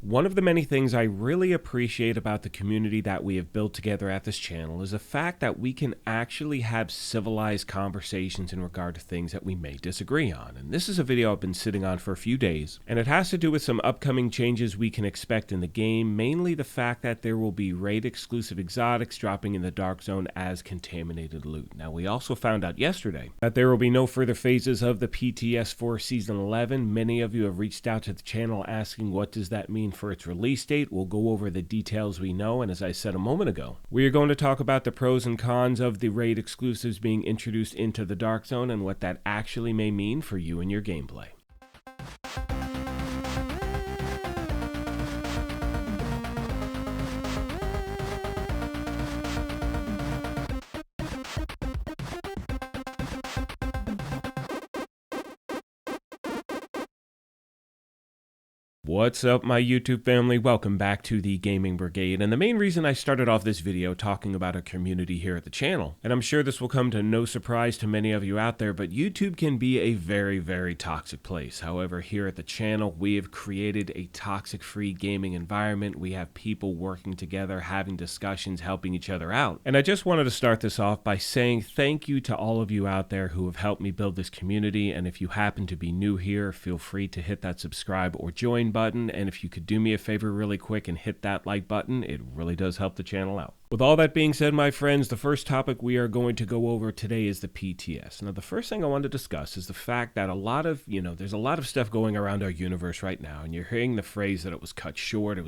One of the many things I really appreciate about the community that we have built together at this channel is the fact that we can actually have civilized conversations in regard to things that we may disagree on. And this is a video I've been sitting on for a few days, and it has to do with some upcoming changes we can expect in the game, mainly the fact that there will be raid-exclusive exotics dropping in the Dark Zone as contaminated loot. Now, we also found out yesterday that there will be no further phases of the PTS for Season 11. Many of you have reached out to the channel asking what does that mean for its release date. We'll go over the details we know, and as I said a moment ago, we are going to talk about the pros and cons of the raid exclusives being introduced into the Dark Zone and what that actually may mean for you and your gameplay. What's up, my YouTube family? Welcome back to the Gaming Brigade. And the main reason I started off this video talking about our community here at the channel, and I'm sure this will come to no surprise to many of you out there, but YouTube can be a very, very toxic place. However, here at the channel, we have created a toxic-free gaming environment. We have people working together, having discussions, helping each other out. And I just wanted to start this off by saying thank you to all of you out there who have helped me build this community. And if you happen to be new here, feel free to hit that subscribe or join button. And if you could do me a favor really quick and hit that like button, it really does help the channel out. With all that being said, my friends, the first topic we are going to go over today is the PTS. Now, the first thing I want to discuss is the fact that there's a lot of stuff going around our universe right now, and you're hearing the phrase that it was cut short.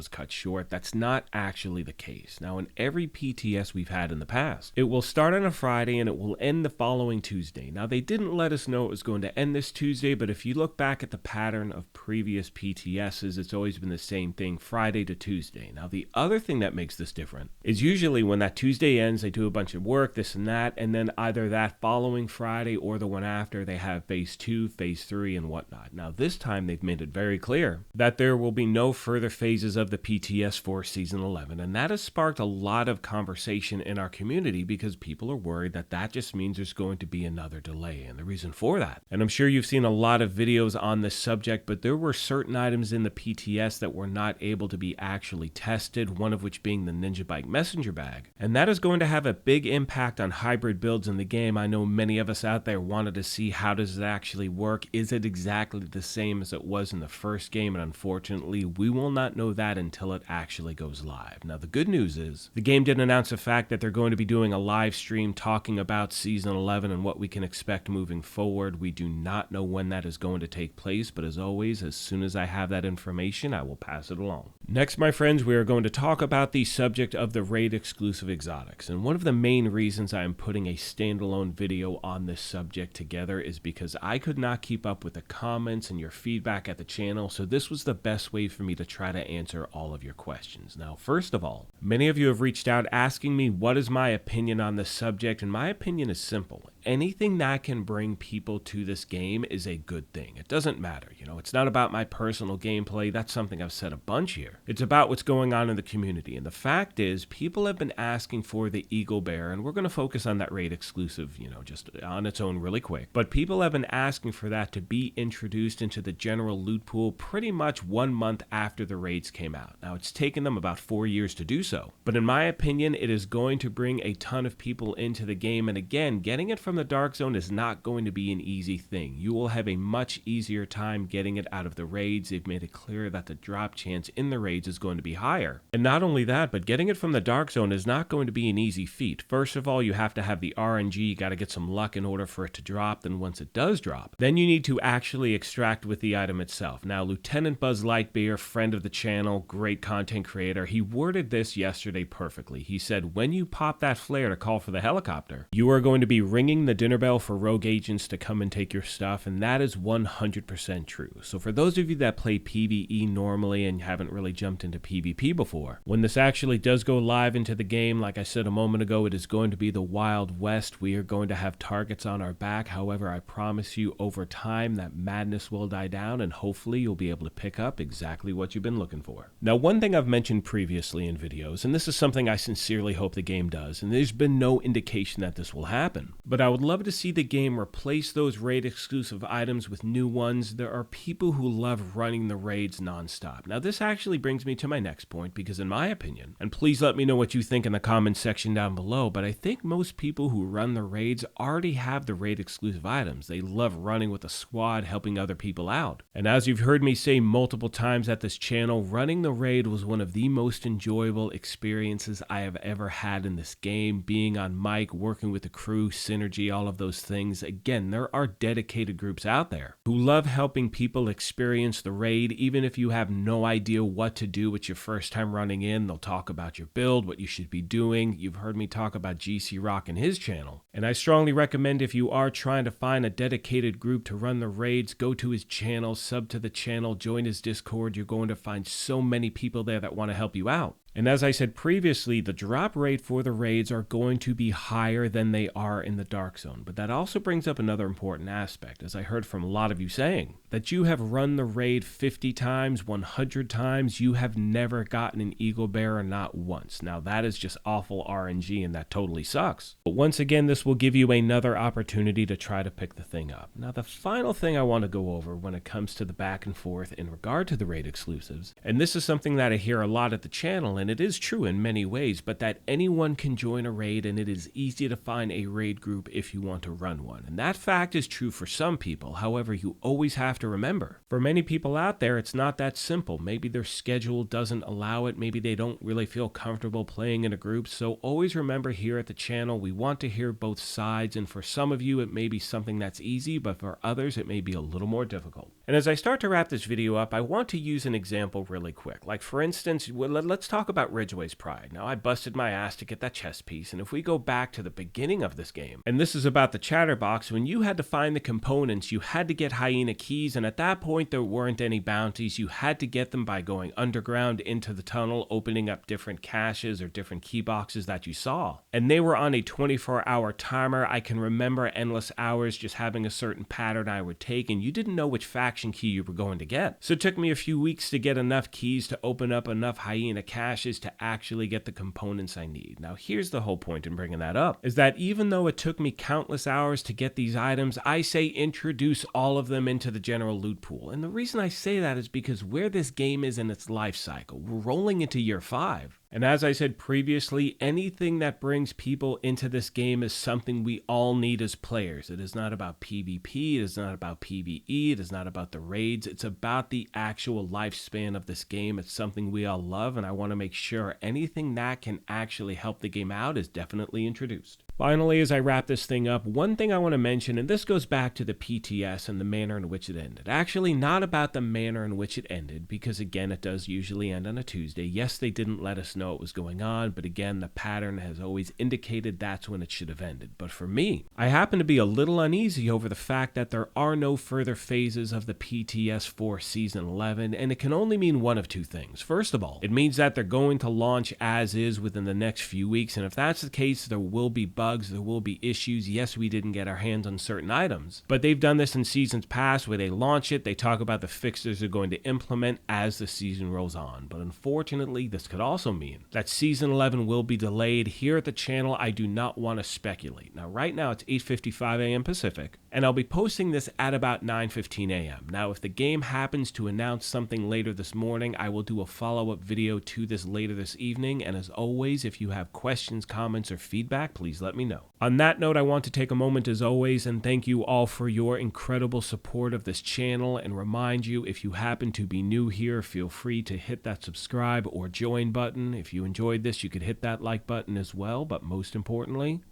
That's not actually the case. Now, in every PTS we've had in the past, it will start on a Friday and it will end the following Tuesday. Now, they didn't let us know it was going to end this Tuesday, but if you look back at the pattern of previous PTSs, it's always been the same thing, Friday to Tuesday. Now, the other thing that makes this different is usually when that Tuesday ends, they do a bunch of work, this and that, and then either that following Friday or the one after, they have phase 2, phase 3, and whatnot. Now, this time they've made it very clear that there will be no further phases of the PTS for Season 11, and that has sparked a lot of conversation in our community because people are worried that that just means there's going to be another delay, and the reason for that, and I'm sure you've seen a lot of videos on this subject, but there were certain items in the PTS that were not able to be actually tested, one of which being the NinjaBike messenger bag. And that is going to have a big impact on hybrid builds in the game. I know many of us out there wanted to see how does it actually work. Is it exactly the same as it was in the first game? And unfortunately, we will not know that until it actually goes live. Now, the good news is the game did announce the fact that they're going to be doing a live stream talking about Season 11 and what we can expect moving forward. We do not know when that is going to take place, but as always, as soon as I have that information, I will pass it along. Next, my friends, we are going to talk about the subject of the raid exclusive exotics. And one of the main reasons I am putting a standalone video on this subject together is because I could not keep up with the comments and your feedback at the channel, so this was the best way for me to try to answer all of your questions. Now, first of all, many of you have reached out asking me what is my opinion on this subject, and my opinion is simple. Anything that can bring people to this game is a good thing. It doesn't matter, it's not about my personal gameplay. That's something I've said a bunch here. It's about what's going on in the community. And the fact is, people have been asking for the Eagle Bear, and we're going to focus on that raid exclusive, just on its own really quick. But people have been asking for that to be introduced into the general loot pool pretty much 1 month after the raids came out. Now, it's taken them about 4 years to do so. But in my opinion, it is going to bring a ton of people into the game. And again, getting it from the Dark Zone is not going to be an easy thing. You will have a much easier time getting it out of the raids. They've made it clear that the drop chance in the raids is going to be higher. And not only that, but getting it from the Dark Zone is not going to be an easy feat. First of all, you have to have the RNG. You got to get some luck in order for it to drop. Then once it does drop, then you need to actually extract with the item itself. Now, Lieutenant Buzz Lightbeer, friend of the channel, great content creator, he worded this yesterday perfectly. He said, when you pop that flare to call for the helicopter, you are going to be ringing the dinner bell for rogue agents to come and take your stuff, and that is 100% true. So for those of you that play PvE normally and haven't really jumped into PvP before, when this actually does go live into the game, like I said a moment ago, it is going to be the Wild West. We are going to have targets on our back. However, I promise you over time that madness will die down, and hopefully you'll be able to pick up exactly what you've been looking for. Now, one thing I've mentioned previously in videos, and this is something I sincerely hope the game does, and there's been no indication that this will happen, but I would love to see the game replace those raid exclusive items with new ones. There are people who love running the raids nonstop. Now this actually brings me to my next point, because in my opinion, and please let me know what you think in the comments section down below, but I think most people who run the raids already have the raid exclusive items. They love running with a squad, helping other people out. And as you've heard me say multiple times at this channel, running the raid was one of the most enjoyable experiences I have ever had in this game. Being on mic, working with the crew, synergy, all of those things. Again, there are dedicated groups out there who love helping people experience the raid. Even if you have no idea what to do with your first time running in, they'll talk about your build, what you should be doing. You've heard me talk about GC Rock and his channel. And I strongly recommend, if you are trying to find a dedicated group to run the raids, go to his channel, sub to the channel, join his Discord. You're going to find so many people there that want to help you out. And as I said previously, the drop rate for the raids are going to be higher than they are in the Dark Zone. But that also brings up another important aspect, as I heard from a lot of you saying, that you have run the raid 50 times, 100 times, you have never gotten an Eagle Bearer, not once. Now that is just awful RNG, and that totally sucks. But once again, this will give you another opportunity to try to pick the thing up. Now the final thing I want to go over when it comes to the back and forth in regard to the raid exclusives, and this is something that I hear a lot at the channel, and it is true in many ways, but that anyone can join a raid, and it is easy to find a raid group if you want to run one. And that fact is true for some people. However, you always have to remember, for many people out there, it's not that simple. Maybe their schedule doesn't allow it. Maybe they don't really feel comfortable playing in a group. So always remember, here at the channel, we want to hear both sides. And for some of you, it may be something that's easy, but for others, it may be a little more difficult. And as I start to wrap this video up, I want to use an example really quick. Like for instance, let's talk about Ridgeway's Pride. Now, I busted my ass to get that chest piece, and if we go back to the beginning of this game, and this is about the chatterbox, when you had to find the components, you had to get hyena keys, and at that point, there weren't any bounties. You had to get them by going underground into the tunnel, opening up different caches or different key boxes that you saw. And they were on a 24-hour timer. I can remember endless hours just having a certain pattern I would take, and you didn't know which faction key you were going to get. So it took me a few weeks to get enough keys to open up enough hyena caches to actually get the components I need. Now here's the whole point in bringing that up, is that even though it took me countless hours to get these items, I say introduce all of them into the general loot pool. And the reason I say that is because where this game is in its life cycle, we're rolling into year 5. And as I said previously, anything that brings people into this game is something we all need as players. It is not about PvP, it is not about PvE, it is not about the raids, it's about the actual lifespan of this game. It's something we all love, and I want to make sure anything that can actually help the game out is definitely introduced. Finally, as I wrap this thing up, one thing I want to mention, and this goes back to the PTS and the manner in which it ended. Actually, not about the manner in which it ended, because again, it does usually end on a Tuesday. Yes, they didn't let us know what was going on, but again, the pattern has always indicated that's when it should have ended. But for me, I happen to be a little uneasy over the fact that there are no further phases of the PTS for Season 11, and it can only mean one of two things. First of all, it means that they're going to launch as is within the next few weeks, and if that's the case, there will be bugs, there will be issues. Yes, we didn't get our hands on certain items, but they've done this in seasons past where they launch it, they talk about the fixes they're going to implement as the season rolls on. But unfortunately, this could also mean that Season 11 will be delayed. Here at the channel, I do not want to speculate. Now, right now, it's 8:55 a.m. Pacific, and I'll be posting this at about 9:15 a.m. Now, if the game happens to announce something later this morning, I will do a follow-up video to this later this evening, and as always, if you have questions, comments, or feedback, please let me know. On that note, I want to take a moment as always and thank you all for your incredible support of this channel, and remind you, if you happen to be new here, feel free to hit that subscribe or join button. If you enjoyed this, you could hit that like button as well, but most importantly,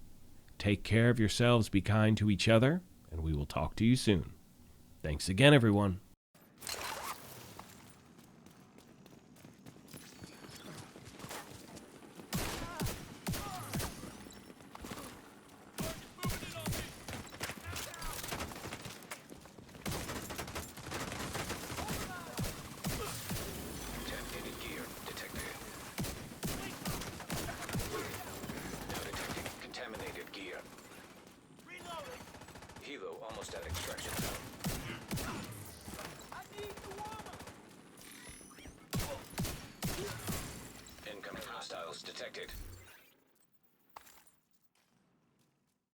take care of yourselves, be kind to each other, and we will talk to you soon. Thanks again, everyone. Almost at extraction zone. Incoming hostiles detected.